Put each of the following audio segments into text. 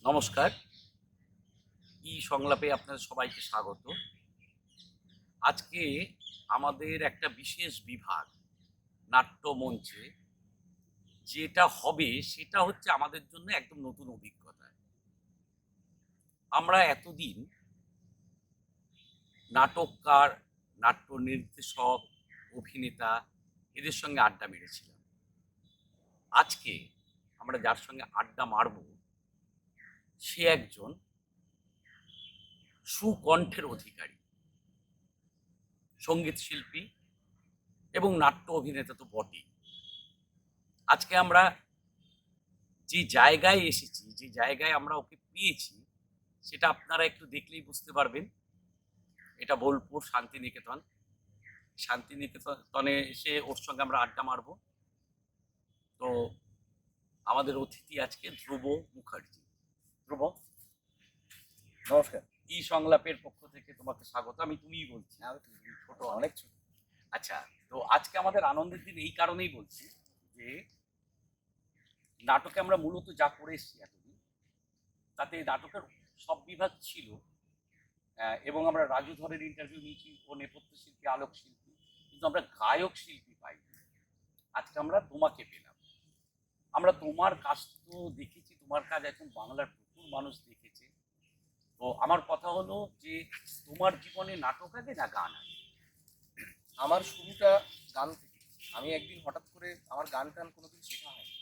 নমস্কার। সংলাপে আপনাদের সবাইকে স্বাগত। আজকে আমাদের একটা বিশেষ বিভাগ নাট্যমঞ্চে যেটা হবে সেটা হচ্ছে আমাদের জন্য একদম নতুন অভিজ্ঞতা। আমরা এতদিন নাটককার, নাট্য নির্দেশক, অভিনেতা এদের সঙ্গে আড্ডা মেরেছিলাম। আজকে আমরা যার সঙ্গে আড্ডা মারব সে একজন সুকণ্ঠের অধিকারী, সঙ্গীত শিল্পী এবং নাট্য অভিনেতা তো বটেই। আজকে আমরা যে জায়গায় এসেছি, যে জায়গায় আমরা ওকে পেয়েছি, সেটা আপনারা একটু দেখলেই বুঝতে পারবেন। এটা বোলপুর শান্তিনিকেতন। শান্তিনিকেতনে এসে ওর সঙ্গে আমরা আড্ডা মারবো। তো আমাদের অতিথি আজকে ধ্রুব মুখার্জি। ধ্রুব, নমস্কার। সংলাপের পক্ষ থেকে তোমাকে স্বাগত। আমি তুমিই বলছি, তুমি ছোট, অনেক ছোট। আচ্ছা, তো আজকে আমাদের আনন্দের দিন এই কারণেই বলছি যে নাটকে আমরা মূলত যা করে এসেছি এতদিন, তাতে নাটকের সব বিভাগ ছিল, এবং আমরা রাজু ধরের ইন্টারভিউ নিয়েছি, ও নেপথ্য শিল্পী, আলোক শিল্পী, কিন্তু আমরা গায়ক শিল্পী পাই। আজকে আমরা তোমাকে পেলাম। আমরা তোমার কাজ তো দেখেছি, তোমার কাজ এখন বাংলার প্রচুর মানুষ দেখেছে। তো আমার কথা হলো যে তোমার জীবনে নাটক আগে না গান আগে? আমার শুরুটা গান থেকে। আমি একদিন হঠাৎ করে, আমার গান টান কোনোদিন শেখা হয়নি।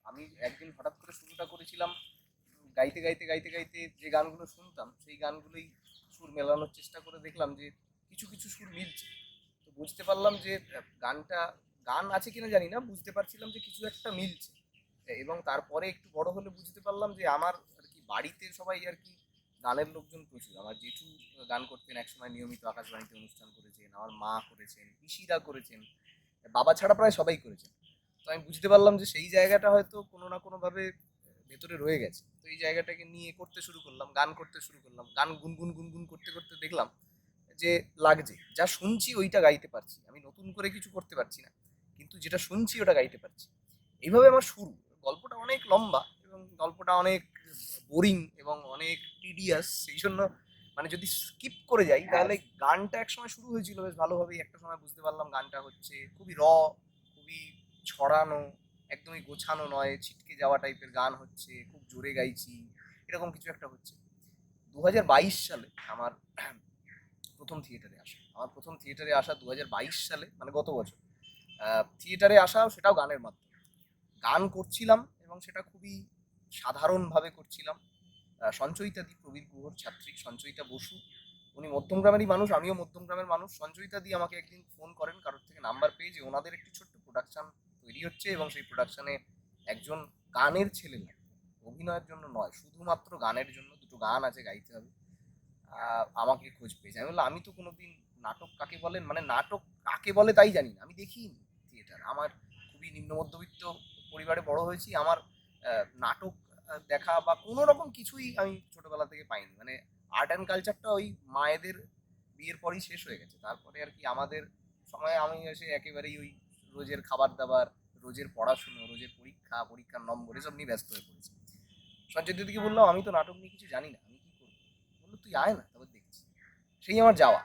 আমি একদিন হঠাৎ করে শুরুটা করেছিলাম গাইতে গাইতে গাইতে গাইতে। যে গানগুলো শুনতাম সেই গানগুলোই সুর মেলানোর চেষ্টা করে দেখলাম যে কিছু কিছু সুর মিলছে। তো বুঝতে পারলাম যে গানটা, গান আছে কিনা জানি না, বুঝতে পারছিলাম যে কিছু একটা মিলছে। এবং তারপরে একটু বড় হলে বুঝতে পারলাম যে আমার আর কি বাড়িতে সবাই আর কি গানের লোকজন প্রচুর। আমার জেঠু গান করতেন একসময়, নিয়মিত আকাশবাণীতে অনুষ্ঠান করেছেন, আমার মা করেছেন, পিসিরা করেছেন, বাবা ছাড়া প্রায় সবাই করেছেন। তো আমি বুঝতে পারলাম যে সেই জায়গাটা হয়তো কোনো না কোনোভাবে ভেতরে রয়ে গেছে। তো এই জায়গাটাকে নিয়ে করতে শুরু করলাম, গান করতে শুরু করলাম। গান গুনগুন গুনগুন করতে করতে দেখলাম যে লাগছে, যা শুনছি ওইটা গাইতে পারছি। আমি নতুন করে কিছু করতে পারছি না, কিন্তু যেটা শুনছি ওটা গাইতে পারছি। এইভাবে আমার শুরু। গল্পটা অনেক লম্বা এবং গল্পটা অনেক বোরিং এবং অনেক টিডিয়াস। সেই জন্য মানে যদি স্কিপ করে যাই তাহলে, গানটা একসময় শুরু হয়েছিল বেশ ভালোভাবেই, একটা সময় বুঝতে পারলাম গানটা হচ্ছে খুবই খুবই ছড়ানো, একদমই গোছানো নয়, ছিটকে যাওয়া টাইপের গান হচ্ছে, খুব জোরে গাইছি, এরকম কিছু একটা হচ্ছে। 2022 সালে আমার প্রথম থিয়েটারে আসা 2022 সালে, মানে গত বছর থিয়েটারে আসা, সেটাও গানের মাধ্যমে। গান করছিলাম এবং সেটা খুবই সাধারণভাবে করছিলাম। সঞ্চয়িতা দি, প্রবীর গুহর ছাত্রী সঞ্চয়িতা বসু, উনি মধ্যমগ্রামেরই মানুষ, আমিও মধ্যমগ্রামের মানুষ। সঞ্চয়িতা দি আমাকে একদিন ফোন করেন, কারোর থেকে নাম্বার পেয়ে, যে ওনাদের একটি ছোট্ট প্রোডাকশন তৈরি হচ্ছে এবং সেই প্রোডাকশনে একজন গানের ছেলে লাগবে, অভিনয়ের জন্য নয়, শুধুমাত্র গানের জন্য। দুটো গান আছে, গাইতে হবে। আমাকে খোঁজ পেয়েছে। আমি বললাম, আমি তো কোনোদিন নাটক কাকে বলেন, মানে নাটক কাকে বলে তাই জানি না, আমি দেখিনি থিয়েটার। আমার খুবই নিম্ন মধ্যবিত্ত পরিবারে বড় হয়েছি। আমার নাটক দেখা বা কোনো রকম কিছুই আমি ছোটবেলা থেকে পাইনি। মানে আর্ট অ্যান্ড কালচারটা ওই মায়েদের বিয়ের পরেই শেষ হয়ে গেছে। তারপরে আর কি আমাদের সময় আমি এসে একেবারেই ওই রোজের খাবার দাবার, রোজের পড়াশুনো, রোজের পরীক্ষা, পরীক্ষার নম্বর, এসব নিয়ে ব্যস্ত হয়ে পড়েছি। সঞ্জয় দিদিকে বললাম, আমি তো নাটক নিয়ে কিছু জানি না, আমি কি করবো? বললো, তুই আয় না, তারপর দেখছি। সেই আমার যাওয়া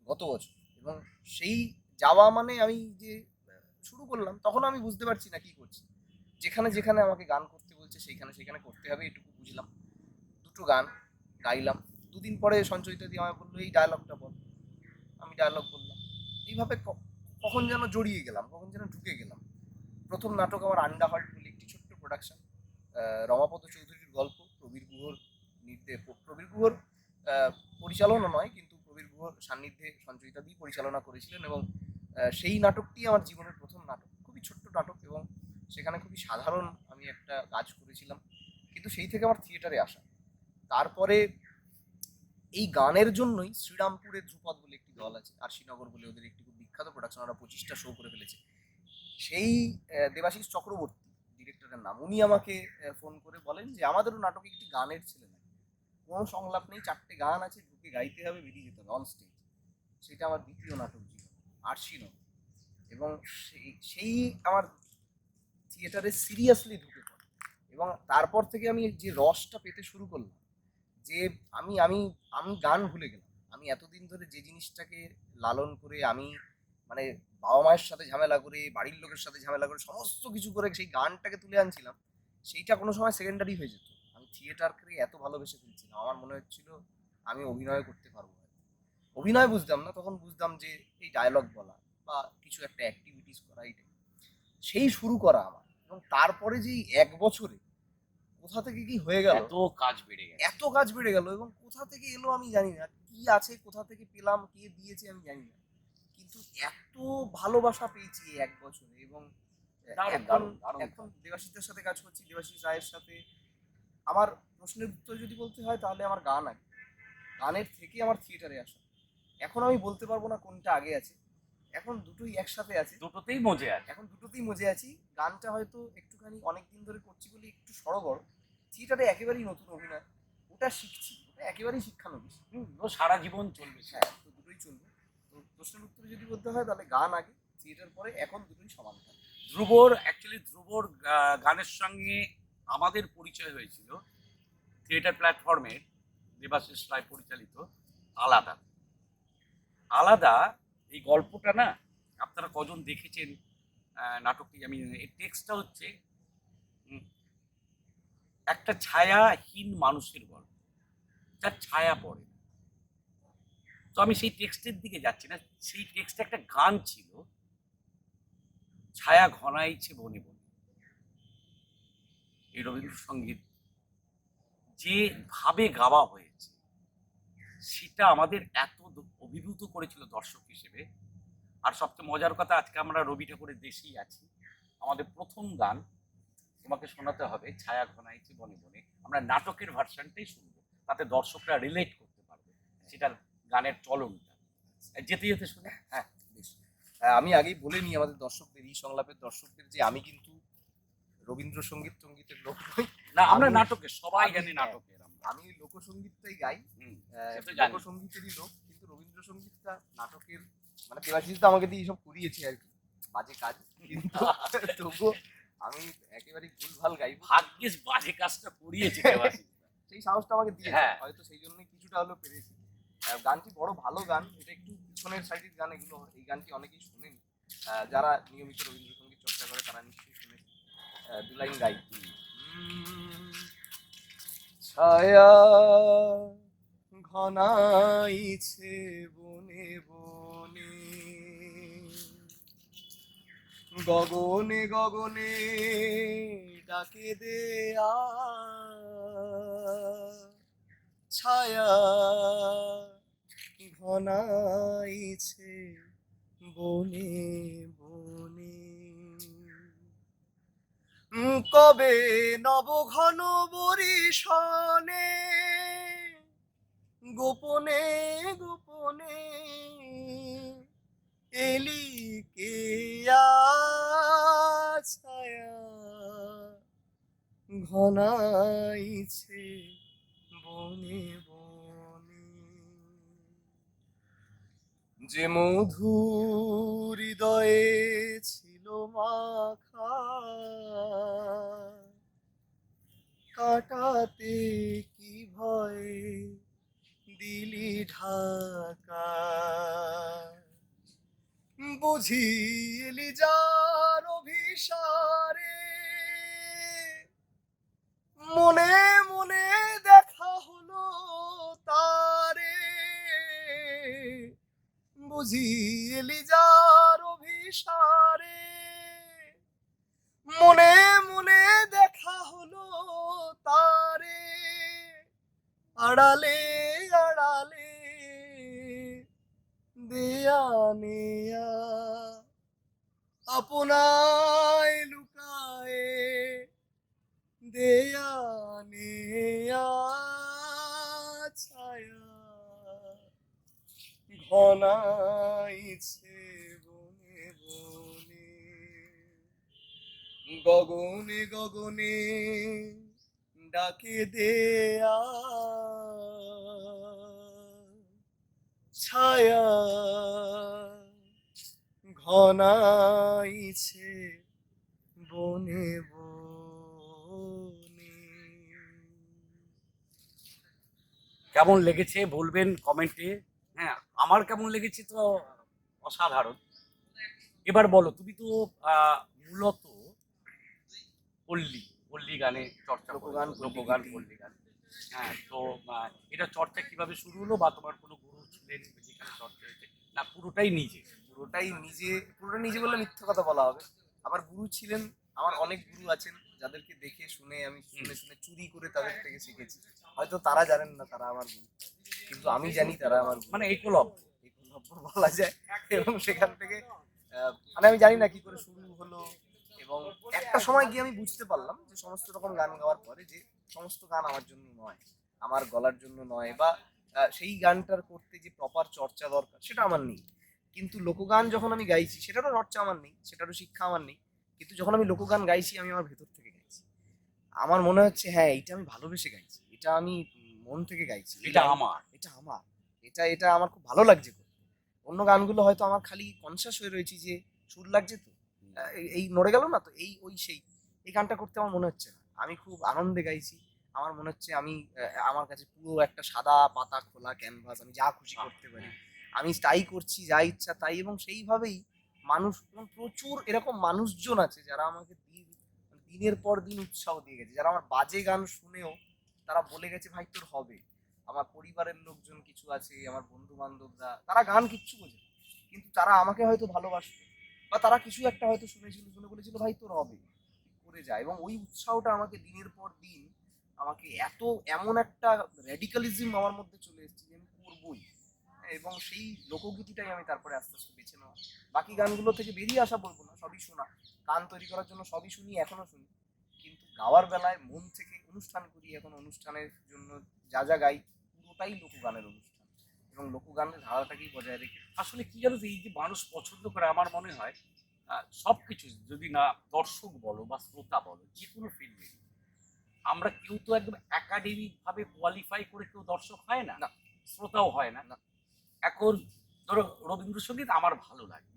গত বছর। এবং সেই যাওয়া মানে আমি যে শুরু করলাম, তখন আমি বুঝতে পারছি না কি করছি। যেখানে যেখানে আমাকে গান করতে বলছে সেইখানে সেখানে করতে হবে, এটুকু বুঝলাম। দুটো গান গাইলাম। দুদিন পরে সঞ্চয়িতা দিয়ে আমাকে বললো, এই ডায়লগটা বল। আমি ডায়লগ বললাম। এইভাবে কখন যেন জড়িয়ে গেলাম, কখন যেন ঢুকে গেলাম। প্রথম নাটক আমার আন্ডাহার্ট বলে একটি ছোট্ট প্রোডাকশন। রমাপদ চৌধুরীর গল্প, প্রবীর গুহর নির্দেশ, প্রবীর গুহর পরিচালনা নয়, কিন্তু প্রবীর গুহর সান্নিধ্যে সঞ্চয়িতা দিয়ে পরিচালনা করেছিলেন। এবং সেই নাটকটি আমার জীবনের প্রথম নাটক, খুবই ছোট্ট নাটক, এবং সেখানে খুবই সাধারণ আমি একটা কাজ করেছিলাম। কিন্তু সেই থেকে আমার থিয়েটারে আসা। তারপরে এই গানের জন্যই শ্রীরামপুরে ধ্রুপদ বলে একটি দল আছে, আর শ্রীনগর বলে ওদের একটি খুব বিখ্যাত প্রোডাকশন, ওরা 25টা শো করে ফেলেছে। সেই দেবাশিস চক্রবর্তী ডিরেক্টরের নাম, উনি আমাকে ফোন করে বলেন যে আমাদেরও নাটকে একটি গানের ছেলে লাগে, কোনো সংলাপ নেই, 4টে গান আছে, ঢুকে গাইতে হবে, বেরিয়ে যেতে হবে অন স্টেজ। সেটা আমার দ্বিতীয় নাটক জীবন, আরশিনগর। এবং সেই সেই আমার থিয়েটারে সিরিয়াসলি ঢুকে পড়ে। এবং এবং তারপর থেকে আমি যে রসটা পেতে শুরু করলাম, যে আমি আমি আমি গান ভুলে গেলাম। আমি এতদিন ধরে যে জিনিসটাকে লালন করে আমি মানে বাবা মায়ের সাথে ঝামেলা করে, বাড়ির লোকের সাথে ঝামেলা করে, সমস্ত কিছু করে সেই গানটাকে তুলে আনছিলাম, সেইটা কোনো সময় সেকেন্ডারি হয়ে যেত। আমি থিয়েটারকে এত ভালোবেসে ফেলছিলাম, আমার মনে হচ্ছিল আমি অভিনয় করতে পারবো হয়তো। অভিনয় বুঝতাম না, তখন বুঝতাম যে এই ডায়লগ বলা বা কিছু একটা অ্যাক্টিভিটিস করা, এইটাই সেই শুরু করা আমার। এবং তারপরে যে এই ১ বছরে কোথা থেকে কি হয়ে গেল, এত কাজ বেড়ে গেছে। এত কাজ বেড়ে গেল, এবং কোথা থেকে এলো আমি জানি না, কি আছে কোথা থেকে পেলাম, কে দিয়েছে আমি জানি না, কিন্তু এত ভালোবাসা পেয়েছি এই ১ বছরে। এবং দারুণ এখন দারুণ দারুণ এখন দেবাশিসদের সাথে কাজ করছি, দেবাশিস রায়ের সাথে। আমার প্রশ্নের উত্তর যদি বলতে হয় তাহলে আমার গান আগে, গানের থেকে আমার থিয়েটারে আসা। এখন আমি বলতে পারবো না কোনটা আগে আছে, এখন দুটোই একসাথে আছে। দুটোতেই মজে আছে। এখন দুটোতেই মজে আছি। গানটা হয়তো একটুখানি অনেক দিন ধরে করছি বলে একটু সড়গড়, থিয়েটারে একেবারেই নতুন অভিনয়, ওটা শিখছি, ওটা একেবারেই শিক্ষানবিশ। ও সারা জীবন চলবে সে। হ্যাঁ, তো দুটোই চলবে। তো প্রশ্নের উত্তরে যদি বলতে হয় তাহলে গান আগে, থিয়েটার পরে, এখন দুটোই সমান। ধ্রুবর গানের সঙ্গে আমাদের পরিচয় হয়েছিল থিয়েটার প্ল্যাটফর্মের দেবাশিস রায় পরিচালিত আলাদা। আলাদা এই গল্পটা না, আপনারা কজন দেখেছেন নাটকটি আমি, এই টেক্সটটা হচ্ছে উম, একটা ছায়াহীন মানুষের গল্প, যার ছায়া পড়ে না। তো আমি সেই টেক্সটের দিকে যাচ্ছি না, সেই টেক্সটে একটা গান ছিল, ছায়া ঘনাইছে বনে বনে। এই রবীন্দ্রসঙ্গীত যে ভাবে গাওয়া হয়েছে সেটা আমাদের এত অভিভূত করেছিল দর্শক হিসেবে। আর সবচেয়ে মজার কথা, আজকে আমরা রবি ঠাকুরের দেশেই আছি, আমাদের প্রথম গান তোমাকে শোনাতে হবে ছায়া ঘনাইছে বনে বনে, আমরা নাটকের ভার্সনটাই শুনবো, তাতে দর্শকরা রিলেট করতে পারবে সেটার গানের চলনটা। যেতে যেতে শুনে। হ্যাঁ, বেশ। আমি আগেই বলে নিই আমাদের দর্শকদের, এই সংলাপের দর্শকদের, যে আমি কিন্তু রবীন্দ্রসঙ্গীত টঙ্গীতের লোক নই। না, আমরা আমি- নাটকের সবাই আমি- জানি নাটকের আমরা। আমি লোকসঙ্গীতটাই গাই, সে তো জানি। লোকসঙ্গীতেরই লোক, কিন্তু রবীন্দ্রসঙ্গীতটা নাটকের, মানে দেবাশিস তো আমাকে দিয়ে এইসব করিয়েছে আর কি, বাজে কাজ, কিন্তু তবুও আমি একেবারেই ভুলভাল গাই। ভাগ্যিস বাজে কাজটা করিয়েছে দেবাশিস। সেই সাহসটা আমাকে দিয়েছে, হ্যাঁ। হয়তো সেই জন্যই কিছুটা হলেও পেরেছি। গানটি বড় ভালো গান, এটা একটু পিছনের সাইডের গান, এগুলো এই গানটি অনেকেই শোনেনি। যারা নিয়মিত রবীন্দ্রসঙ্গীত চর্চা করে তারা নিশ্চয়ই শুনেছে। দু লাইন গাই। ছায়া ঘনাইছে বনে বনে, গগনে গগনে ডাকে দেয়া, ছায়া ঘনাইছে বনে বনে। কবে নব ঘন বরিশনে, গোপনে গোপনে এলি কেয়া, ছায়া ঘনাইছে বনে বনে। যে মধু হৃদয়ে ছিল মাখা, কাটাতে কি ভয়ে দিলি ঢাকা, বুঝিলি যার অভিসারে, মনে মনে দেখা হলো তারে, বুঝিলি যার অভিসারে, মনে মনে দেখা হলো তারে, আড়ালে আড়ালে দেয়া নেয়া, আপনায় লুকায়ে দেয়া নেয়া, ছায়া ঘনাইছে বনে বনে, গগনে গগনে ডাকে দেয়া, ছায়া ঘনাইছে বনে বনে। কেমন লেগেছে বলবেন কমেন্টে। হ্যাঁ, আমার কেমন লেগেছে তো অসাধারণ। এবার বলো, তুমি তো মূলত পল্লী পল্লী গানে চর্চা লোকগান, করেছো, লোকগান, পল্লী পল্লী গান। হ্যাঁ, তো এটা চর্চা কিভাবে শুরু হলো, বা তোমার কোনো গুরু ছিলেন যেখানে চর্চা হয়েছে, না পুরোটাই নিজে? পুরোটা নিজে বললে মিথ্যা কথা বলা হবে। আমার গুরু ছিলেন, আমার অনেক গুরু আছেন যাদেরকে দেখে শুনে আমি শুনে শুনে চুরি করে তাদের থেকে শিখেছি। হয়তো তারা জানেন না তারা আমার গুরু, কিন্তু আমি জানি তারা আমার গুরু। মানে একলব্য। একলব্য বলা যায়। এবং সেখান থেকে মানে আমি জানি না কি করে শুরু হলো, এবং একটা সময় গিয়ে আমি বুঝতে পারলাম যে সমস্ত রকম গান গাওয়ার পরে যে সমস্ত গান আমার জন্য নয়, আমার গলার জন্য নয়, বা সেই গানটার করতে যে প্রপার চর্চা দরকার সেটা আমার নেই। কিন্তু লোকগান যখন আমি গাইছি সেটারও চর্চা আমার নেই, সেটারও শিক্ষা আমার নেই। কিন্তু যখন আমি লোকগান গাইছি আমি আমার ভেতর থেকে গাইছি। আমার মনে হচ্ছে হ্যাঁ এটা আমি ভালোবেসে গাইছি, এটা আমি মন থেকে গাইছি, এটা আমার। এটা আমার, এটা আমার খুব ভালো লাগছে করতে। অন্য গানগুলো হয়তো আমার খালি কনসাস হয়ে রয়েছি যে সুর লাগছে তো, এই নড়ে গেল না তো, এই ওই সেই। এই গানটা করতে আমার মনে হচ্ছে না, আমি খুব আনন্দে গাইছি। আমার মনে হচ্ছে আমি আমার কাছে পুরো একটা সাদা পাতা খোলা ক্যানভাস, আমি যা খুশি করতে পারি, আমি তাই করছি, যা ইচ্ছা তাই। এবং সেইভাবেই মানুষ, এবং প্রচুর এরকম মানুষজন আছে যারা আমাকে দিনের পর দিন উৎসাহ দিয়ে গেছে, যারা আমার বাজে গান শুনেও তারা বলে গেছে ভাই তোর হবে। আমার পরিবারের লোকজন কিছু আছে, আমার বন্ধু বান্ধবরা, তারা গান কিচ্ছু বোঝে না, কিন্তু তারা আমাকে হয়তো ভালোবাসতো, বা তারা কিছু একটা হয়তো শুনেছিল, শুনে বলেছিল ভাই তোর হবে, করে যায়। এবং ওই উৎসাহটা আমাকে দিনের পর দিন আমাকে এমন একটা র্যাডিক্যালিজম আমার মধ্যে চলে এসেছে যে আমি করবোই। এবং সেই লোকগীতিটাই আমি তারপরে আস্তে আস্তে বেছে নেওয়া। বাকি গানগুলো থেকে বেরিয়ে আসা বলবো না, সবই শোনা, গান তৈরি করার জন্য সবই শুনি, এখনো শুনি। কিন্তু গাওয়ার বেলায় মন থেকে অনুষ্ঠান করি, এখন অনুষ্ঠানের জন্য যা যা গাই পুরোটাই লোকগানের অনুষ্ঠান, এবং লোকগানের ধারাটাকেই বজায় রেখে। আসলে কি জানো তো, এই যে মানুষ পছন্দ করে, আমার মনে হয় সবকিছু, যদি না দর্শক বলো বা শ্রোতা বলো, যে কোনো ফিল্মে আমরা কেউ তো একদম একাডেমিক ভাবে কোয়ালিফাই করে কেউ দর্শক হয় না, না। শ্রোতাও হয় না। না। এখন ধরো রবীন্দ্রসঙ্গীত আমার ভালো লাগে,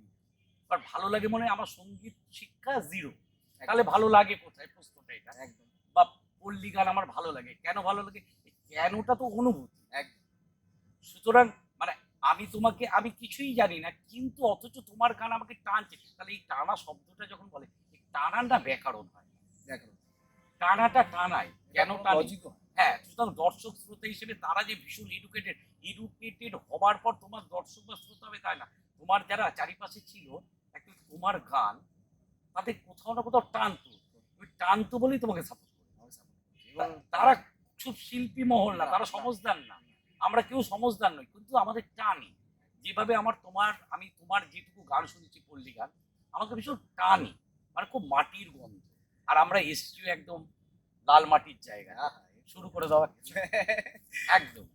আর ভালো লাগে মনে হয় আমার সঙ্গীত শিক্ষা জিরো, তাহলে ভালো লাগে কোথায়, প্রশ্নটা এটা। একদম বা পল্লী গান আমার ভালো লাগে, কেন ভালো লাগে, এই কেনটা তো অনুভূতি। একদম সুতরাং মানে আমি কিছুই জানি না, কিন্তু অথচ তোমার গান আমাকে টানছে, তাহলে এই টানা শব্দটা যখন বলে, এই টানাটা ব্যাকরণ হয়, দেখো টানাটা টানাই কেন টানে। লজিক। হ্যাঁ, সুতরাং দর্শক শ্রোতা হিসেবে তারা যে ভীষণ এডুকেটেড হবার পর তোমার দর্শক বা শ্রোতা হবে তাই না, তোমার যারা চারিপাশে ছিল, একটা তোমার গান তাদের কোথাও না কোথাও টানতো, ওই টানতো বলেই তোমাকে সাপোর্ট করে। এবং তারা খুব শিল্পী মহল না, তারা সমজদার না, আমরা কেউ সমজদার নই, কিন্তু আমাদের টানি। যেভাবে আমি তোমার যেটুকু গান শুনেছি পল্লী গান, আমাকে ভীষণ টানি, মানে খুব মাটির গন্ধ। আর আমরা এসছিও একদম লাল মাটির জায়গায়। শুরু করে দেওয়া একদম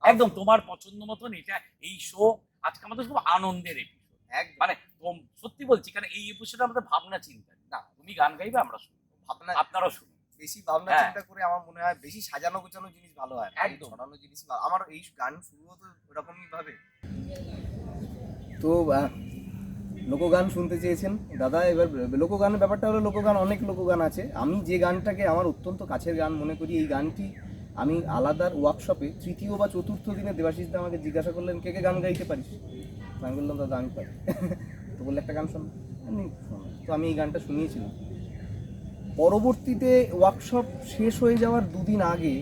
একদম তোমার পছন্দ মতন এটা, এই শো আজকে আমাদের খুব আনন্দের এপিসোড। মানে সত্যি বলছি, কারণ এই এপিসোডে আমাদের ভাবনা চিন্তা নেই। না, তুমি গান গাইবে, আমরা শুনবো, ভাবনা, আপনারাও শুনুন। বেশি ভাবনা হ্যাঁ। চিন্তা করে আমার মনে হয় বেশি সাজানো গোছানো জিনিস ভালো হয় না, একদম। ছড়ানো জিনিস আমার এই গান শুরু হতো ওরকমই ভাবে। তো লোকগান শুনতে চেয়েছেন দাদা, এবার লোকগানের ব্যাপারটা হলো, লোকগান অনেক লোকগান আছে। আমি যে গানটাকে আমার অত্যন্ত কাছের গান মনে করি, এই গানটি আমি আলাদার ওয়ার্কশপে তৃতীয় বা চতুর্থ দিনে দেবাশিস দা আমাকে জিজ্ঞাসা করলেন কে কে গান গাইতে পারিস। আমি বললাম দাদা আমি পারি। তো বললে একটা গান শোন, তো আমি এই গানটা শুনিয়েছিলাম। পরবর্তীতে ওয়ার্কশপ শেষ হয়ে যাওয়ার দুদিন আগে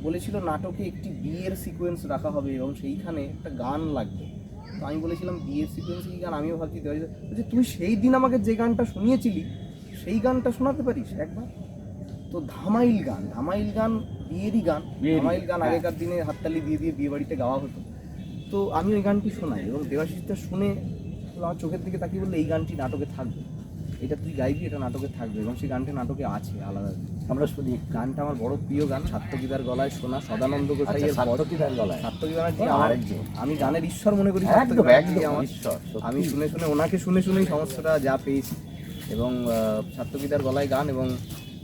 বলেছিল নাটকে একটি বিয়ের সিকোয়েন্স রাখা হবে এবং সেইখানে একটা গান লাগবে। তো আমি বলেছিলাম বিয়ের সিকোয়েন্স কি গান, আমিও ভাবছি যে তুই সেই দিন আমাকে যে গানটা শুনিয়েছিলি সেই গানটা শোনাতে পারিস একবার। তো ধামাইল গান বিয়েরই গান। ধামাইল গান আগেকার দিনে হাততালি দিয়ে দিয়ে বিয়ে বাড়িতে গাওয়া হতো। তো আমি ওই গানটি শোনাই এবং দেবাশিসটা শুনে আমার চোখের দিকে তাকিয়ে বললে এই গানটি নাটকে থাকবে, এটা তুই গাইবি, এটা নাটকে থাকবে। এবং সেই গানটা নাটকে আছে আলাদা। আমরা শুনি গানটা, আমার বড় প্রিয় গান, সাত্যকীদার গলায় শোনা, সদানন্দ গোসাইয়ের সাত্যকীদার গলায়। সাত্যকীদার আমি গানের ঈশ্বর মনে করি, আমি শুনে শুনে ওনাকে শুনেই সমস্তটা যা পেয়েছি। এবং সাত্যকীদার গলায় গান, এবং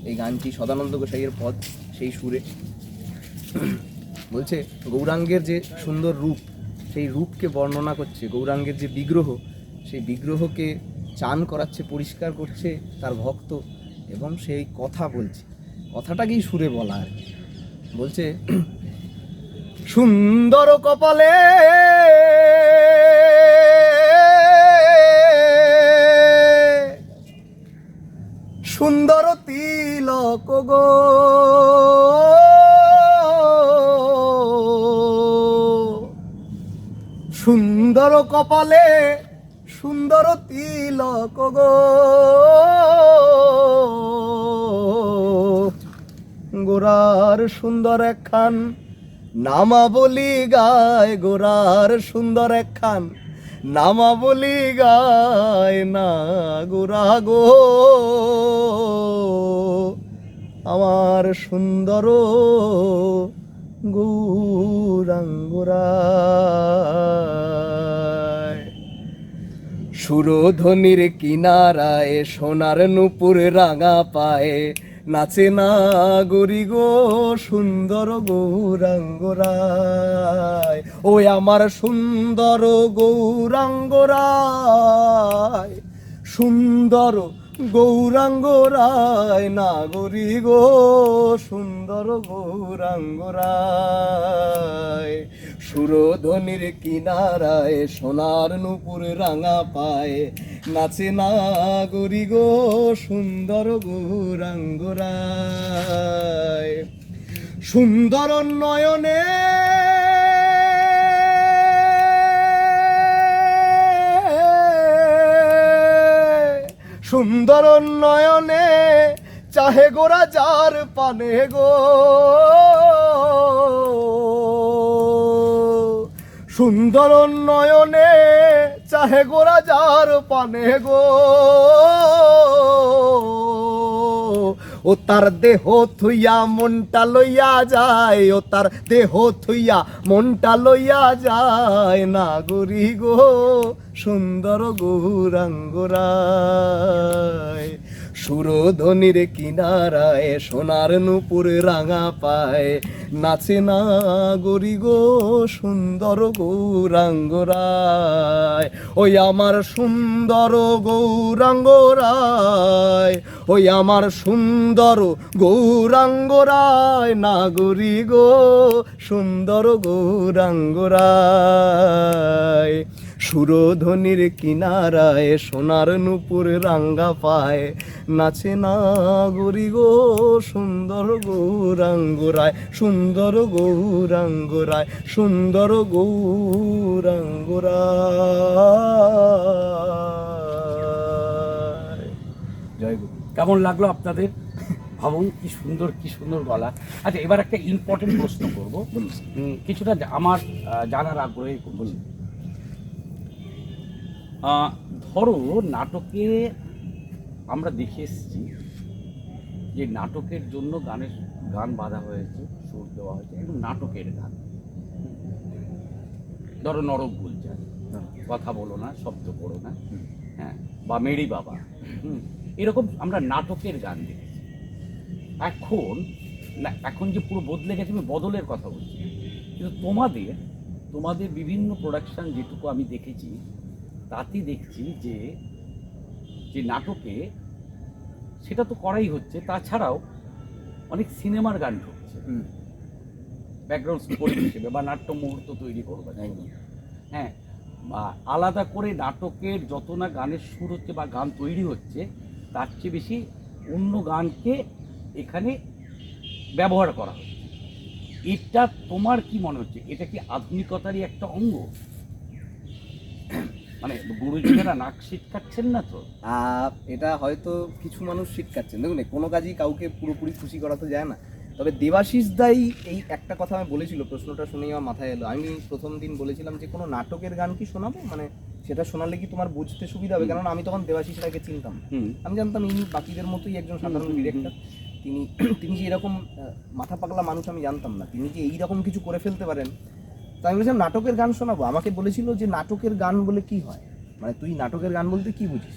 এই গানটি সদানন্দ গোসাইয়ের পদ, সেই সুরে বলছে গৌরাঙ্গের যে সুন্দর রূপ, সেই রূপকে বর্ণনা করছে, গৌরাঙ্গের যে বিগ্রহ, সেই বিগ্রহকে চান করাচ্ছে, পরিষ্কার করছে তার ভক্ত, এবং সেই কথা বলছে, কথাটাকেই সুরে বলা আর কি। বলছে সুন্দর কপালে সুন্দর তিলক গো, সুন্দর কপালে সুন্দর তিলক গো, গোরার সুন্দর একখান নামাবলী গায়, গোরার সুন্দর একখান নামাবলী গায় না গোরা গো, আমার সুন্দর গৌরাঙ্গরায়। সুরধ্বনির কিনারায় সোনার নূপুর রাঙা পায়ে নাচে না গরি গো সুন্দর গৌরাঙ্গরায়, ওই আমার সুন্দর গৌরাঙ্গরায়, সুন্দর গৌরাঙ্গরায় নাগরী গো সুন্দর গৌরাঙ্গরায়। সুরধ্বনির কিনারায় সোনার নূপুর রাঙা পায়ে নাচে নাগরী গো সুন্দর গৌরাঙ্গরায়। সুন্দর নয়নে সুন্দর নয়নে চাহে গোরা যার পানে গো, সুন্দর নয়নে চাহে গোরা যার পানে গো, ও তার দেহ থুইয়া মনটা লইয়া যায়, ও তার দেহ থুইয়া মনটা লইয়া যায় নাগরী গো সুন্দর গৌরাঙ্গরায়। সুরধ্বনির কিনারায় সোনার নূপুর রাঙা পায় নাচে নাগরী গো সুন্দর গৌরাঙ্গরায়, ওই আমার সুন্দর গৌরাঙ্গরায়, ওই আমার সুন্দর গৌরাঙ্গরায় নাগরী গো সুন্দর গৌরাঙ্গরায়। সুরধ্বনির কিনারায় সোনার নূপুর রাঙ্গা পায় নাচে নাগরী গো সুন্দর গৌরাঙ্গরায়, সুন্দর গৌরাঙ্গরায়, সুন্দর গৌরাঙ্গরায়। জয় গুরু। কেমন লাগলো আপনাদের? ভাবুন কি সুন্দর গলা। আচ্ছা, এবার একটা ইম্পর্টেন্ট প্রশ্ন করবো, কিছুটা আমার জানার আগ্রহে বলুন। ধরো নাটকে আমরা দেখে এসেছি যে নাটকের জন্য গান বাঁধা হয়েছে, সুর দেওয়া হয়েছে, এবং নাটকের গান। ধরো নরক গুলজার, কথা বলো না, শব্দ করো না, হ্যাঁ, বা মেরি বাবা, এরকম আমরা নাটকের গান দেখেছি। এখন যে পুরো বদলে গেছে, আমি বদলের কথা বলছি, কিন্তু তোমাদের বিভিন্ন প্রোডাকশন যেটুকু আমি দেখেছি তাতে দেখছি যে নাটকে সেটা তো করাই হচ্ছে, তাছাড়াও অনেক সিনেমার গান ঢুকছে ব্যাকগ্রাউন্ড স্কোর হিসেবে, বা নাট্য মুহূর্ত তৈরি করবে, হ্যাঁ, বা আলাদা করে নাটকের যত না গানের সুর হচ্ছে বা গান তৈরি হচ্ছে, তার চেয়ে বেশি অন্য গানকে এখানে ব্যবহার করা হচ্ছে। এটা তোমার কি মনে হচ্ছে, এটা কি আধুনিকতারই একটা অঙ্গ? মানে গুরুজনেরা নাক শিটকাচ্ছেন না তো? এটা হয়তো কিছু মানুষ শিটকাচ্ছেন। দেখুন, কোনো কাজই কাউকে পুরোপুরি খুশি করা তো যায় না। তবে দেবাশিস দাই এই একটা কথা আমি বলেছিল, প্রশ্নটা শুনেই আমার মাথায় এলো। আমি প্রথম দিন বলেছিলাম যে কোনো নাটকের গান কি শোনাবো, মানে সেটা শোনালে কি তোমার বুঝতে সুবিধা হবে, কারণ আমি তখন দেবাশিস রায়কে চিনতাম। আমি জানতাম ইনি বাকিদের মতোই একজন সাধারণ ডিরেক্টর। তিনি যে এরকম মাথা পাগলা মানুষ আমি জানতাম না, তিনি যে এইরকম কিছু করে ফেলতে পারেন। তো আমি বলেছিলাম নাটকের গান শোনাবো। আমাকে বলেছিল যে নাটকের গান বলে কি হয়, মানে তুই নাটকের গান বলতে কি বুঝিস?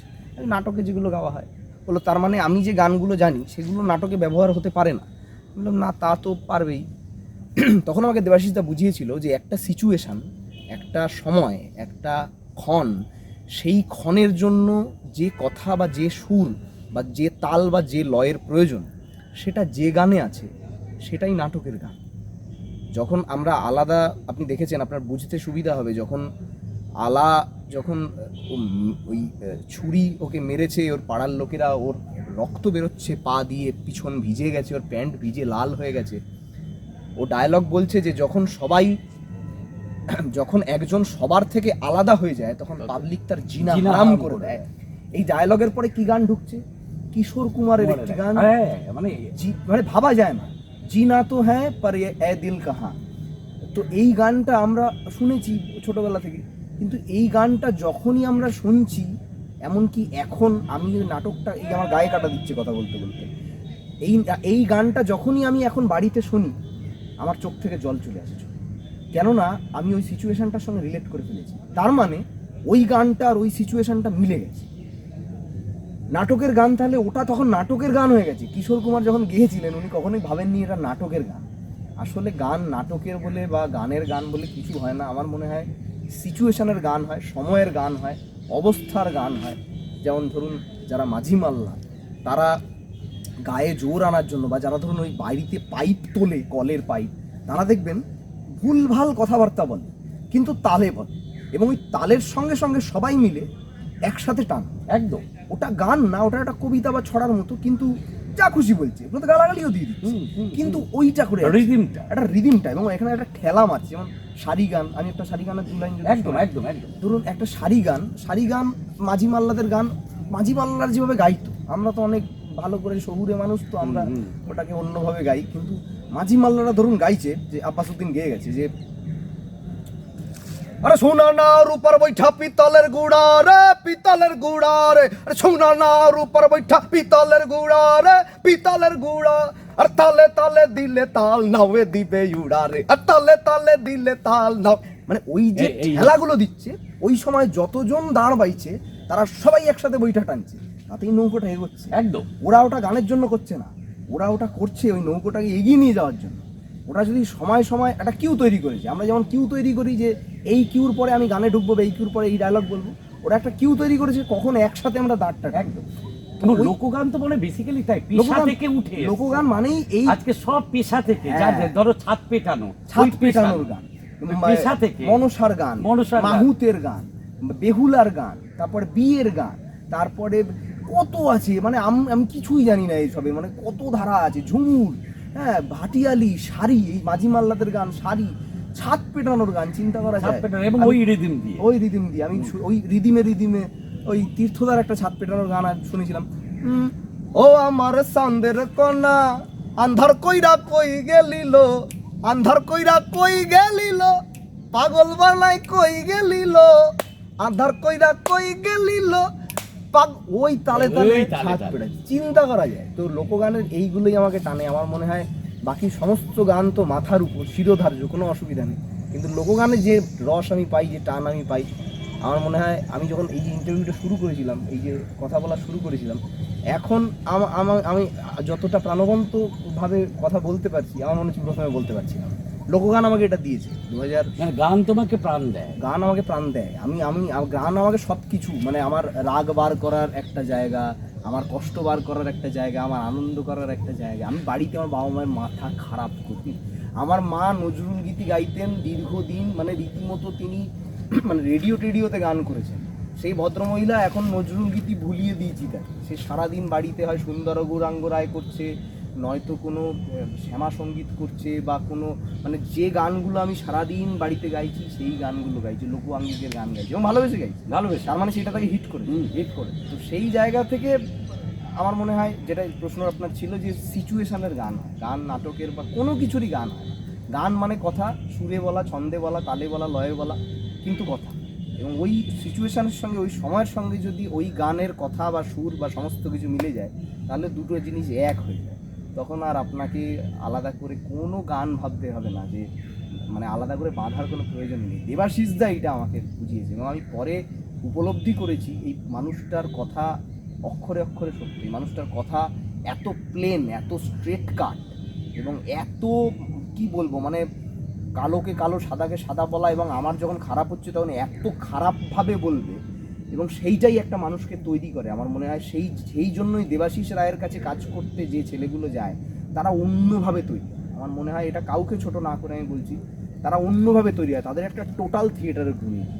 নাটকে যেগুলো গাওয়া হয়। বললো তার মানে আমি যে গানগুলো জানি সেগুলো নাটকে ব্যবহার হতে পারে না। বললাম না, তা তো পারবেই। তখন আমাকে দেবাশিসদা বুঝিয়েছিল যে একটা সিচুয়েশান, একটা সময়, একটা ক্ষণ, সেই ক্ষণের জন্য যে কথা বা যে সুর বা যে তাল বা যে লয়ের প্রয়োজন, সেটা যে গানে আছে সেটাই নাটকের গান। যখন আমরা আলাদা, আপনি দেখেছেন, আপনার বুঝতে সুবিধা হবে, যখন ওই ছুরি ওকে মেরেছে, ওর পাড়ার লোকেরা, ওর রক্ত বেরোচ্ছে পা দিয়ে, পিছন ভিজে গেছে, ওর প্যান্ট ভিজে লাল হয়ে গেছে, ও ডায়লগ বলছে যে যখন একজন সবার থেকে আলাদা হয়ে যায় তখন পাবলিক তার জিনা হারাম করে দেয়। এই ডায়লগের পরে কি গান ঢুকছে? কিশোর কুমারের একটি গান, মানে ভাবা যায় না, জিনা তো হ্যাঁ পর এ দিল কাহা। তো এই গানটা আমরা শুনেছি ছোটবেলা থেকে, কিন্তু এই গানটা যখনই আমরা শুনছি, এমনকি এখন আমি ওই নাটকটা, এই আমার গায়ে কাটা দিচ্ছে কথা বলতে বলতে, এই গানটা যখনই আমি এখন বাড়িতে শুনি আমার চোখ থেকে জল চলে আসে, কেননা আমি ওই সিচুয়েশনটার সঙ্গে রিলেট করে ফেলেছি। তার মানে ওই গানটা আর ওই সিচুয়েশনটা মিলে গেছে। নাটকের গান, তাহলে ওটা তখন নাটকের গান হয়ে গেছে। কিশোর কুমার যখন গেয়েছিলেন উনি কখনোই ভাবেননি এটা নাটকের গান। আসলে গান নাটকের বলে বা গানের গান বলে কিছু হয় না। আমার মনে হয় সিচুয়েশনের গান হয়, সময়ের গান হয়, অবস্থার গান হয়। যেমন ধরুন যারা মাঝি মাল্লা, তারা গায়ে জোর আনার জন্য, বা যারা ধরুন ওই বাড়িতে পাইপ তোলে, কলের পাইপ, তারা দেখবেন ভুলভাল কথাবার্তা বলে কিন্তু তালে বলে, এবং ওই তালের সঙ্গে সঙ্গে সবাই মিলে একসাথে টান। একদম ওটা গান না, ওটা একটা কবিতা বা ছড়ার মতো, কিন্তু যা খুশি বলছে, ওগুলো তো গালাগালিও দিয়ে দিচ্ছে, কিন্তু ওইটা করে একটা রিদিমটা, এবং এখানে একটা ঠেলা মারছে। যেমন সারি গান, আমি একটা সারি গানের 2 লাইন একদম ধরুন একটা সারি গান মাঝি মাল্লাদের গান, মাঝি মাল্লার যেভাবে গাইতো, আমরা তো অনেক ভালো করে শহুরে মানুষ, তো আমরা ওটাকে অন্যভাবে গাই, কিন্তু মাঝি মাল্লারা ধরুন গাইছে, যে আব্বাসউদ্দিন গেয়ে গেছে যে আরে সোনা না রূপার বৈঠা পিতলের গুড়া রে, পিতলের গুড়া রে, আরে সোনা না রূপার বৈঠা পিতলের গুড়া রে, পিতলের গুড়া, আর তালে তালে দিলে তাল নাওয়ে দিবে উড়া রে, আর তালে তালে দিলে তাল নাও। মানে ওই যে খেলাগুলো দিচ্ছে, ওই সময় যতজন দাঁড় বাইছে তারা সবাই একসাথে বৈঠা টানছে, তাতেই নৌকোটা এগোচ্ছে। একদম ওরা ওটা গানের জন্য করছে না, ওরা ওটা করছে ওই নৌকোটাকে এগিয়ে নিয়ে যাওয়ার জন্য। ওটা যদি সময় সময় একটা কিউ তৈরি করেছে, আমরা যেমন কিউ তৈরি করি যে এই কিউর পরে আমি গানে ঢুকবো, এই কিউর পরে এই ডায়লগ বলবো, ওরা একটা কিউ তৈরি করেছে কখন একসাথে আমরা দাঁড়টা। একদম লোকগান তো মানে বেসিক্যালি তাই, পেশা থেকে উঠে লোকগান মানেই এই আজকে সব পেশা থেকে, ধরো ছাদ পেটানোর গান, পেশা থেকে, মনসার গান, মাহুতের গান, বেহুলার গান, তারপরে বিয়ের গান, তারপরে কত আছে, মানে আমি কিছুই জানি না এইসবে, মানে কত ধারা আছে, ঝুমুর, হ্যাঁ, ভাটিয়ালি, শাড়ি, এই মাঝি মাল্লাদের গান, শাড়ি, ছাদ পেটানোর গান, চিন্তা করা যায়, এবং ওই রিদিম দিয়ে আমি ওই রিদিমে ওই তীর্থদার একটা ছাদ পেটানোর গান শুনেছিলাম। ও আমার চাঁদের কন্যা আন্ধার কইরা কই গেলিল, আন্ধার কইরা কই গেলিল, পাগল বানাই কই গেলিল, আন্ধার কইরা কই গেলিল, ওই তালে তালে ছাদ পেটাই, চিন্তা করা যায়। তো লোকগানের এইগুলোই আমাকে টানে। আমার মনে হয় বাকি সমস্ত গান তো মাথার উপর শিরোধার্য, কোনো অসুবিধা নেই, কিন্তু লোকগানে যে রস আমি পাই, যে টান আমি পাই, আমার মনে হয় আমি যখন এই যে ইন্টারভিউটা শুরু করেছিলাম, এই যে কথা বলা শুরু করেছিলাম, এখন আমি যতটা প্রাণবন্তভাবে কথা বলতে পারছি, আমার মনে হচ্ছে প্রথমে বলতে পারছি না। লোকগান আমাকে এটা দিয়েছে 2000, গান তোমাকে প্রাণ দেয়, গান আমাকে প্রাণ দেয়। আমি গান আমাকে সব কিছু, মানে আমার রাগ বার করার একটা জায়গা, আমার কষ্ট বার করার একটা জায়গা, আমার আনন্দ করার একটা জায়গা। আমি বাড়িতে আমার বাবা মায়ের মাথা খারাপ করি, আমার মা নজরুল গীতি গাইতেন দীর্ঘদিন, মানে রীতিমতো তিনি মানে রেডিওতে গান করেছেন। সেই ভদ্রমহিলা এখন নজরুল গীতি ভুলিয়ে দিয়েছি তাকে। সে সারাদিন বাড়িতে হয় সুন্দর গৌরাঙ্গ রায় করছে, নয়তো কোনো শ্যামা সঙ্গীত করছে, বা কোনো মানে যে গানগুলো আমি সারাদিন বাড়িতে গাইছি সেই গানগুলো গাইছি, লোকআঙ্গিকের গান গাইছি এবং ভালোবেসে গাইছি, তার মানে সেটা তাকে হিট করে। তো সেই জায়গা থেকে আমার মনে হয়, যেটা প্রশ্ন আপনার ছিল, যে সিচুয়েশনের গান হয়, গান নাটকের বা কোনো কিছুরই গান হয়। গান মানে কথা, সুরে বলা, ছন্দে বলা, তালে বলা, লয়ে বলা, কিন্তু কথা, এবং ওই সিচুয়েশনের সঙ্গে, ওই সময়ের সঙ্গে যদি ওই গানের কথা বা সুর বা সমস্ত কিছু মিলে যায়, তাহলে দুটো জিনিস এক হয়ে যায়। তখন আর আপনাকে আলাদা করে কোনো গান ভাবতে হবে না, যে মানে আলাদা করে বাঁধার কোনো প্রয়োজন নেই। দেবাশিস দা এটা আমাকে বুঝিয়েছে, এবং আমি পরে উপলব্ধি করেছি এই মানুষটার কথা অক্ষরে অক্ষরে সত্যি। মানুষটার কথা এত প্লেন, এত স্ট্রেট কাট, এবং এত কি বলবো, মানে কালোকে কালো, সাদাকে সাদা বলা, এবং আমার যখন খারাপ হচ্ছে তখন এত খারাপভাবে বলবে, এবং সেইটাই একটা মানুষকে তৈরি করে। আমার মনে হয় সেই জন্যই দেবাশিস রায়ের কাছে কাজ করতে যে ছেলেগুলো যায়, তারা অন্যভাবে তৈরি। আমার মনে হয় এটা কাউকে ছোট না করে আমি বলছি, তারা অন্যভাবে তৈরি হয়, তাদের একটা টোটাল থিয়েটারের ভূমিকা।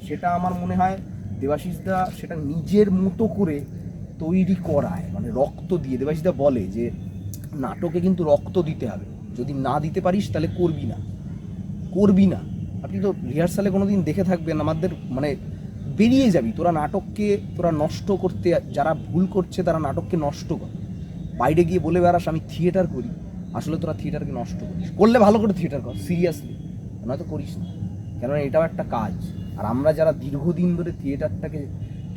সেটা আমার মনে হয় দেবাশিসদা সেটা নিজের মতো করে তৈরি করায়, মানে রক্ত দিয়ে। দেবাশিসদা বলে যে নাটকে কিন্তু রক্ত দিতে হবে, যদি না দিতে পারিস তাহলে করবি না, করবি না। আপনি তো রিহার্সালে কোনো দিন দেখে থাকবেন, আমাদের মানে বেরিয়ে যাবি তোরা, নাটককে তোরা নষ্ট করতে, যারা ভুল করছে তারা নাটককে নষ্ট করে, বাইরে গিয়ে বলে বেড়াস আমি থিয়েটার করি, আসলে তোরা থিয়েটারকে নষ্ট করিস। করলে ভালো করে থিয়েটার কর, সিরিয়াসলি, নয়তো করিস না, কেননা এটাও একটা কাজ। আর আমরা যারা দীর্ঘদিন ধরে থিয়েটারটাকে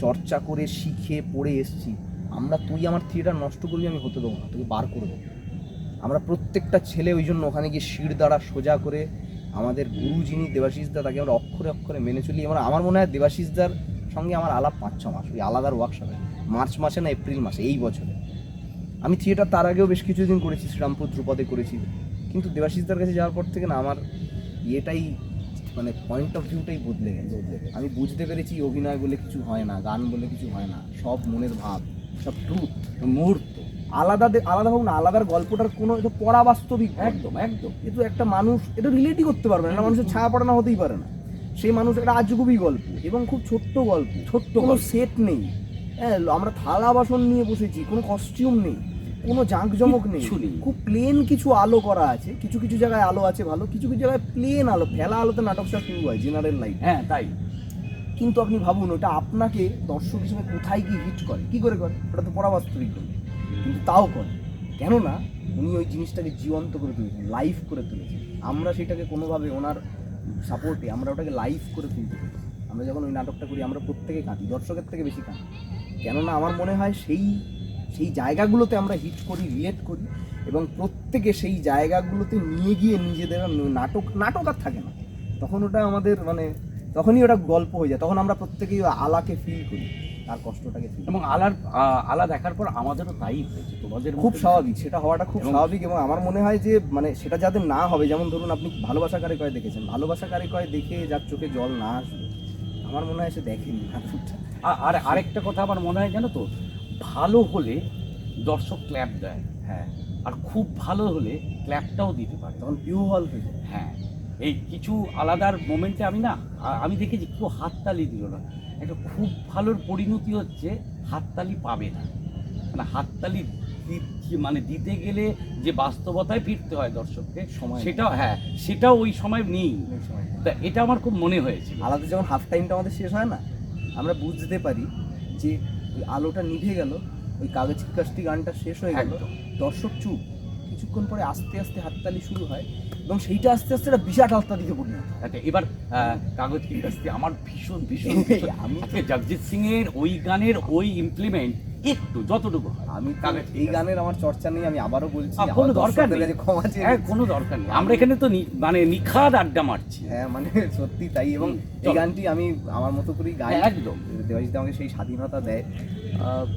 চর্চা করে শিখে পড়ে এসছি, আমরা তুই আমার থিয়েটার নষ্ট করবি আমি হতে দেবো না, তোকে বার করে দেবো। আমরা প্রত্যেকটা ছেলে ওই জন্য ওখানে গিয়ে শির দ্বারা সোজা করে আমাদের গুরু যিনি দেবাশিসদা, তাকে আমরা অক্ষরে অক্ষরে মেনে চলি। আমরা, আমার মনে হয় দেবাশিসদার সঙ্গে আমার আলাপ 5-6 মাস, ওই আলাদার ওয়ার্কশপে, মার্চ মাসে না এপ্রিল মাসে এই বছরে। আমি থিয়েটার তার আগেও বেশ কিছুদিন করেছি, শ্রীরামপুর ধ্রুপদে করেছি, কিন্তু দেবাশিসদার কাছে যাওয়ার পর থেকে না আমার ইয়েটাই, মানে পয়েন্ট অফ ভিউটাই বদলে গেছে। আমি বুঝতে পেরেছি অভিনয় বলে কিছু হয় না, গান বলে কিছু হয় না, সব মনের ভাব, সব ট্রুথ, মুহূর্ত। আলাদা আলাদা হোক না, আলাদার গল্পটার কোনো এটা পরাবাস্তবিক, একদম একদম। কিন্তু একটা মানুষ এটা রিলেটই করতে পারবে না, মানুষের ছায়া পড়ানো হতেই পারে না। সেই মানুষ একটা আজগুবি গল্প, এবং খুব ছোট্ট গল্প, ছোট্ট কোনো সেট নেই। হ্যাঁ, আমরা থালা বাসন নিয়ে বসেছি, কোনো কস্টিউম নেই, কোনো জাঁকজমক নেই, খুব প্লেন কিছু আলো করা আছে, কিছু কিছু জায়গায় আলো আছে ভালো, কিছু কিছু জায়গায় প্লেন আলো, ফেলা আলোতে নাটকটা শুরু হয়, জেনারেল লাইট। হ্যাঁ তাই। কিন্তু আপনি ভাবুন ওটা আপনাকে দর্শক হিসেবে কোথায় কি হিট করে, কি করে করে, ওটা তো পরাবাস্তবিক গল্প, কিন্তু তাও করে। কেননা উনি ওই জিনিসটাকে জীবন্ত করে তুলেছেন, লাইভ করে তুলেছেন। আমরা সেটাকে কোনোভাবে ওনার সাপোর্টে আমরা ওটাকে লাইভ করে তুলতে পারি। আমরা যখন ওই নাটকটা করি আমরা প্রত্যেকে কাঁদি, দর্শকের থেকে বেশি কাঁদি। কেননা আমার মনে হয় সেই সেই জায়গাগুলোতে আমরা হিট করি, রিলেট করি, এবং প্রত্যেকে সেই জায়গাগুলোতে নিয়ে গিয়ে নিজেদের নাটক নাটক আর থাকে না, তখন ওটা আমাদের মানে তখনই ওটা গল্প হয়ে যায়, তখন আমরা প্রত্যেকেই আলাকে ফিল করি, তার কষ্টটাকে ফিল। এবং আলা দেখার পর আমাদেরও তাই হয়েছে, তোমাদের খুব স্বাভাবিক, সেটা হওয়াটা খুব স্বাভাবিক। এবং আমার মনে হয় যে মানে সেটা যাদের না হবে, যেমন ধরুন আপনি ভালোবাসা কারে কয় দেখেছেন, ভালোবাসা কারে কয় দেখে যার চোখে জল না আসবে, আমার মনে হয় সে দেখেনি নাটকটা। আর আরেকটা কথা আমার মনে হয় জানো তো, ভালো হলে দর্শক ক্ল্যাপ দেয়, হ্যাঁ, আর খুব ভালো হলে ক্ল্যাপটাও দিতে পারে, তখন পিউহল হয়ে যায়। হ্যাঁ। এই কিছু আলাদার মোমেন্টে আমি দেখেছি কেউ হাততালি দিল না, একটা খুব ভালোর পরিণতি হচ্ছে হাততালি পাবে না, মানে হাততালি মানে দিতে গেলে যে বাস্তবতায় ফিরতে হয় দর্শককে, সময় সেটাও, হ্যাঁ সেটাও ওই সময় নেই। তা এটা আমার খুব মনে হয়েছে। আলাদা যখন হাফ টাইমটা আমাদের শেষ হয় না, আমরা বুঝতে পারি যে ওই আলোটা নিভে গেল, ওই কাগজ কি কাস্তি গানটা শেষ হয়ে গেল, দর্শক চুপ, কিছুক্ষণ পরে আস্তে আস্তে হাততালি শুরু হয়, এবং সেইটা আস্তে আস্তে একটা বিশাল হাততালিতে পরিণত হয়। আচ্ছা, এবার কাগজ কি কাস্তি আমার ভীষণ ভীষণ আমি জগজিৎ সিং এর ওই গানের ওই ইমপ্লিমেন্ট একটু যতটুকু হয়, আমি এই গানের আমার চর্চা নেই, আমি আবারও বলছি, কোনো দরকার নেই, ক্ষমা চেয়ে হ্যাঁ কোনো দরকার নেই, আমরা এখানে তো মানে নিখাদ আড্ডা মারছি। হ্যাঁ মানে সত্যি তাই। এবং এই গানটি আমি আমার মতো করেই গাই, একদম। দেবাশিস আমাকে সেই স্বাধীনতা দেয়,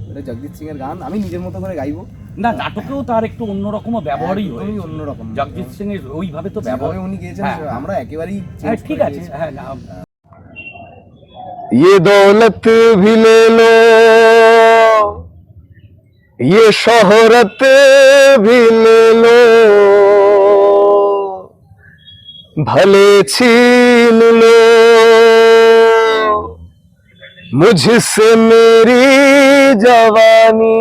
এটা জগজিৎ সিং এর গান, আমি নিজের মতো করে গাইবো না, নাটকেও তার একটু অন্যরকম ব্যবহারই হয়, অন্যরকম জগজিৎ সিং এর ওইভাবে তো ব্যবহার উনি গিয়েছেন, আমরা একেবারেই ঠিক আছে। হ্যাঁ, ये दौलत भी ले लो, ये शोहरत भी ले लो, भले छीन लो मुझसे मेरी जवानी,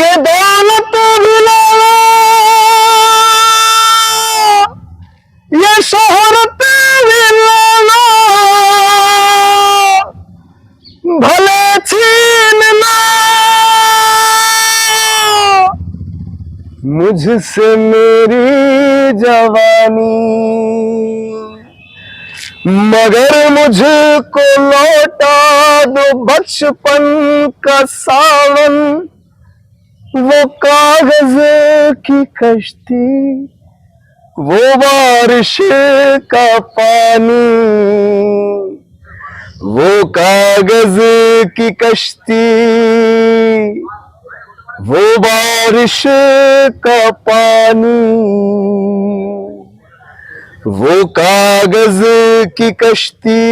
ये दौलत भी ले लो, ये शोहरत भी ले लो, भले छीन लो मुझसे मेरी जवानी, मगर मुझको लौटा दो बचपन का सावन, वो कागज की कश्ती, वो बारिश का पानी, वो कागज की कश्ती, वो बारिश का पानी, वो कागज की कश्ती,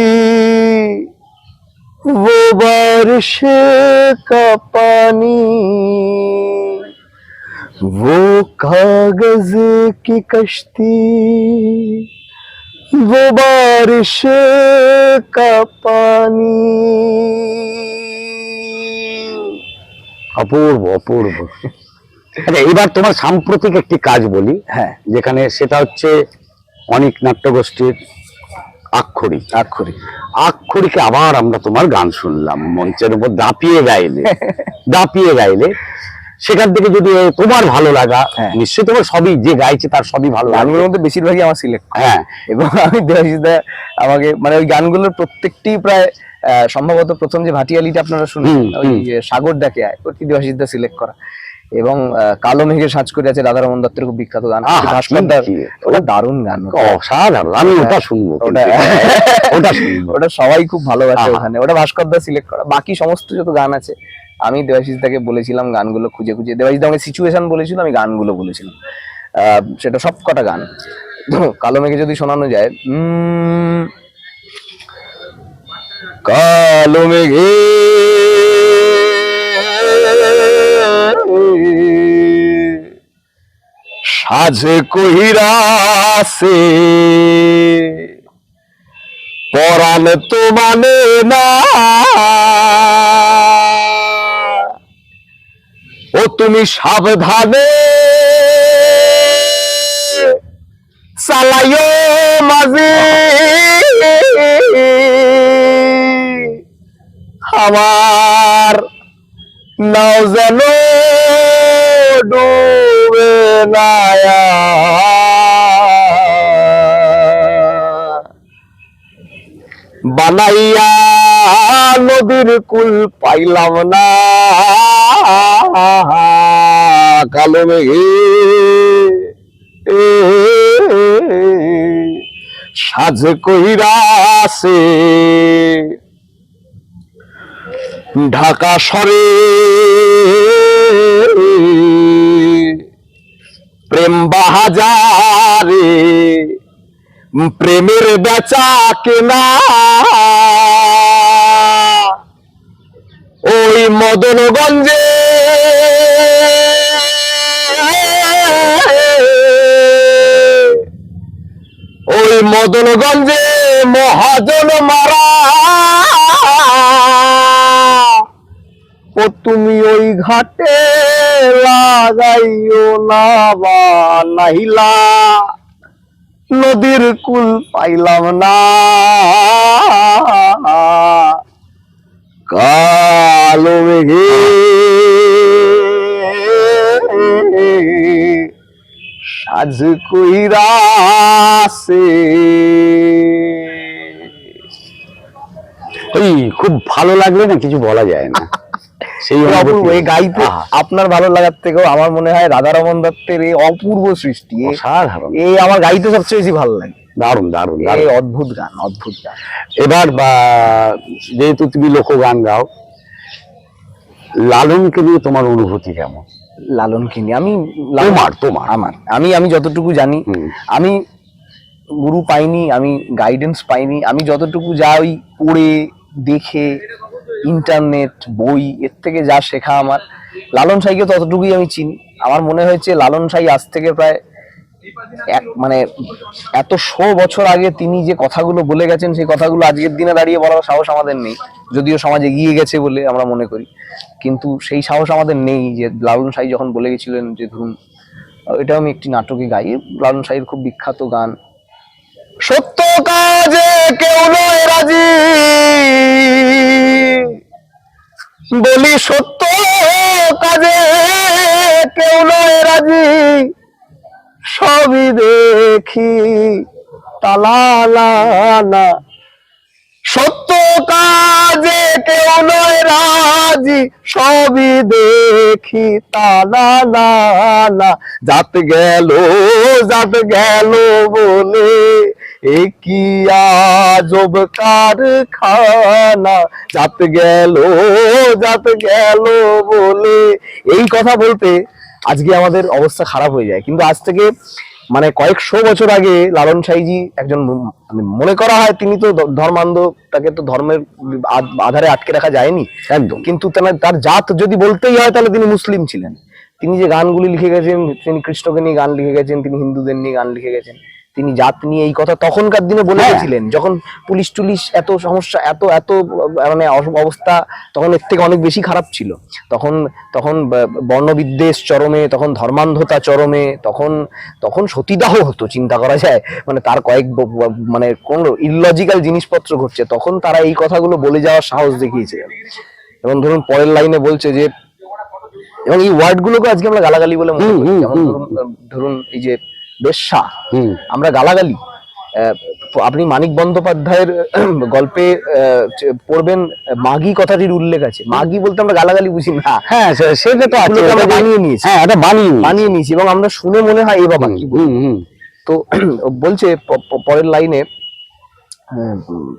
वो बारिश का पानी, वो कागज की कश्ती, वो बारिश का पानी। অপূর্ব অপূর্ব। আচ্ছা, এবার তোমার সাম্প্রতিক একটি কাজ বলি, হ্যাঁ, যেখানে সেটা হচ্ছে অনেক নাট্যগোষ্ঠীর আক্ষরিক। আক্ষরিকে আবার আমরা তোমার গান শুনলাম মঞ্চের উপর দাপিয়ে গাইলে সেখান থেকে যদি তোমার ভালো লাগা, হ্যাঁ। নিশ্চয়ই তোমার সবই যে গাইছে তার সবই ভালো লাগে। গানগুলোর মধ্যে বেশিরভাগই আমার সিলেক্ট, হ্যাঁ, এবং আমি দেবাশিসদা আমাকে মানে ওই গানগুলোর প্রত্যেকটি প্রায় সম্ভবত প্রথম যে ভাটিয়ালিটা আপনারা শুনলেন, ওই সাগর ডাকে আয়, ওটি দেবাশিসদা সিলেক্ট করা। এবং কালো মেঘের সাজ করে আছে রাধারমন দত্তের খুব বিখ্যাত গান, ভাস্করদার, ওটা দারুণ গান, অসাধারণ। আমি ওটা শুনবো, ওটা সবাই খুব ভালোবাসে আহা। ওখানে, ওটা ভাস্করদা সিলেক্ট করা। বাকি সমস্ত যত গান আছে আমি দেবাশিসদাকে বলেছিলাম গানগুলো খুঁজে খুঁজে, দেবাশিসদা আমাকে সিচুয়েশন বলেছিল, আমি গানগুলো বলেছিলাম, সেটা সব কটা গান। কালো মেঘে যদি শোনানো যায়, কালো মেঘে সাজে কহিরাছে, পরাণ তো মানে না, ও তুমি সাবধানে চালাইও মাঝে, আমার নাও যেন ডুবে না। বানাইয়া নদীর কুল পাইলাম না, কালো মেঘে সাজ কইরাছে, ঢাকা শহরে প্রেম বাহাজারে, প্রেমের বেচা কেনা ওই মদনগঞ্জে, ওই মদনগঞ্জে মহাজন মারা, ও তুমি ওই ঘাটে লাগাইও না বা নাহিলা, নদীর কুল পাইলাম না, কালো মেঘে সাজ কইরাছে। ওই খুব ভালো লাগলে না, কিছু বলা যায় না, সেই অপূর্ব। এই গাইতে আপনার ভালো লাগার থেকেও আমার মনে হয় রাধারমন দত্তের এই অপূর্ব সৃষ্টি, অসাধারণ, এই আমার গাইতে সবচেয়ে বেশি ভালো লাগে। দারুণ দারুণ এই অদ্ভুত গান, অদ্ভুত গান। এবার যেহেতু তুমি লোকগান গাও, লালনকে নিয়ে তোমার অনুভূতি কেমন? লালনকে নিয়ে আমি আমি যতটুকু জানি, আমি গুরু পাইনি, আমি গাইডেন্স পাইনি, আমি যতটুকু যা ওই পড়ে দেখে ইন্টারনেট বই এর থেকে যা শেখা আমার, লালন সাইকে ততটুকুই আমি চিনি। আমার মনে হয়েছে লালন সাই আজ থেকে প্রায় মানে 100 বছর আগে তিনি যে কথাগুলো বলে গেছেন, সেই কথাগুলো আজকের দিনে দাঁড়িয়ে বলার সাহস আমাদের নেই, যদিও সমাজ এগিয়ে গেছে বলে আমরা মনে করি, কিন্তু সেই সাহস আমাদের নেই যে লালন সাই যখন বলে গেছিলেন যে ধরুন, এটাও আমি একটি নাটকে গাই, লালন সাইয়ের খুব বিখ্যাত গান, সত্য কাজে কেউ নয় রাজি, বলি সত্য কাজে কেউ নয় রাজি, সবই দেখি তালালানা, সত্য কাজে কেউ নয় রাজি, সবই দেখি তালালানা, জাত গেল বলে এ কি আজব কারখানা, জাত গেল বলে এই কথা বলতে আজকে আমাদের অবস্থা খারাপ হয়ে যায়, কিন্তু আজ থেকে মানে কয়েকশো বছর আগে লালন সাইজি একজন, মনে করা হয় তিনি তো ধর্মান্ধ, তাকে তো ধর্মের আধারে আটকে রাখা যায়নি একদম, কিন্তু তার জাত যদি বলতেই হয় তাহলে তিনি মুসলিম ছিলেন। তিনি যে গানগুলি লিখে গেছেন, তিনি কৃষ্ণকে নিয়ে গান লিখে গেছেন, তিনি হিন্দুদের নিয়ে গান লিখে গেছেন, তিনি জাত নিয়ে এই কথা তখনকার দিনে বলে গেছিলেন, যখন পুলিশ টুলিশ এত সমস্যা, এত এত মানে অবস্থা তখন এর থেকে অনেক বেশি খারাপ ছিল। তখন তখন বর্ণবিদ্বেষ চরমে, তখন ধর্মান্ধতা চরমে, তখন তখন সতীদাহ হতো, চিন্তা করা যায়, মানে তার মানে কোন ইললজিক্যাল জিনিসপত্র ঘটছে, তখন তারা এই কথাগুলো বলে যাওয়ার সাহস দেখিয়েছে। এবং ধরুন পরের লাইনে বলছে যে, এবং এই ওয়ার্ড গুলোকে আজকে আমরা গালাগালি বলে মনে করি, যেমন ধরুন এই যে বেশ্যা, আমরা গালাগালি। আপনি মানিক বন্দ্যোপাধ্যায়ের গল্পে পড়বেন মাগি কথাটির উল্লেখ আছে। মাগি বলতে আমরা গালাগালি বুঝি না, হ্যাঁ সেটা তো আছে, আমরা বানিয়ে নিয়েছি, হ্যাঁ এটা বানিয়ে নিয়েছি, এবং আমরা শুনে মনে হয় এ বাবা কি। তো বলছে পরের লাইনে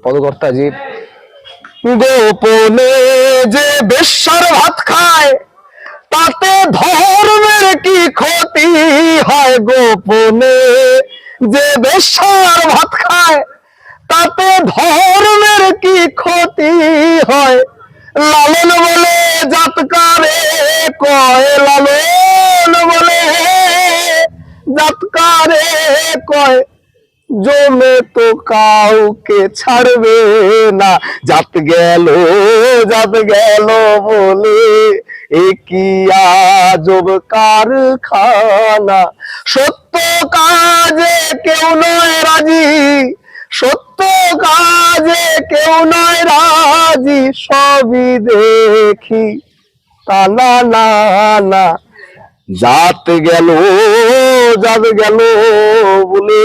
পদকর্তা যে, গোপনে যে বেশ্যার ভাত খায় তাতে ধর্মের কি ক্ষতি হয়, গোপনে যে বেশ্যার ভাত খায় তাতে ধর্মের কি ক্ষতি হয়, লালন বলে জাতকারে কয়, লালন বলে জাতকারে কয়, জমে তো কাউকে ছাড়বে না, জাত গেল বলে এ কি আজব কারখানা, সত্য কাজে কেউ নয় রাজি, সত্য কাজে কেউ নয় রাজি, সবই দেখি তা না না না, জাত গেল বলে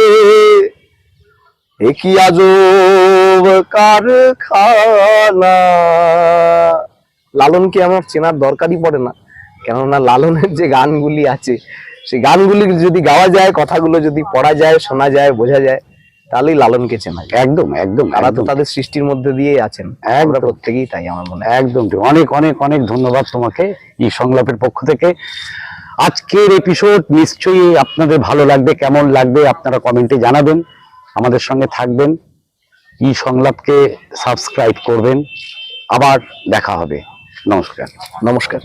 এ কি আজব কারখানা। লালনকে আমার চেনার দরকারই পড়ে না, কেননা লালনের যে গানগুলি আছে সেই গানগুলি যদি গাওয়া যায়, কথাগুলো যদি পড়া যায়, শোনা যায়, বোঝা যায়, তাহলেই লালনকে চেনা যায়। একদম একদম, তারা তো তাদের সৃষ্টির মধ্যে দিয়েই আছেন, আমরা প্রত্যেকেই তাই, আমার মনে হয়। একদম অনেক অনেক অনেক ধন্যবাদ তোমাকে এই সংলাপের পক্ষ থেকে। আজকের এপিসোড নিশ্চয়ই আপনাদের ভালো লাগবে, কেমন লাগবে আপনারা কমেন্টে জানাবেন, আমাদের সঙ্গে থাকবেন, এই সংলাপকে সাবস্ক্রাইব করবেন। আবার দেখা হবে, নমস্কার।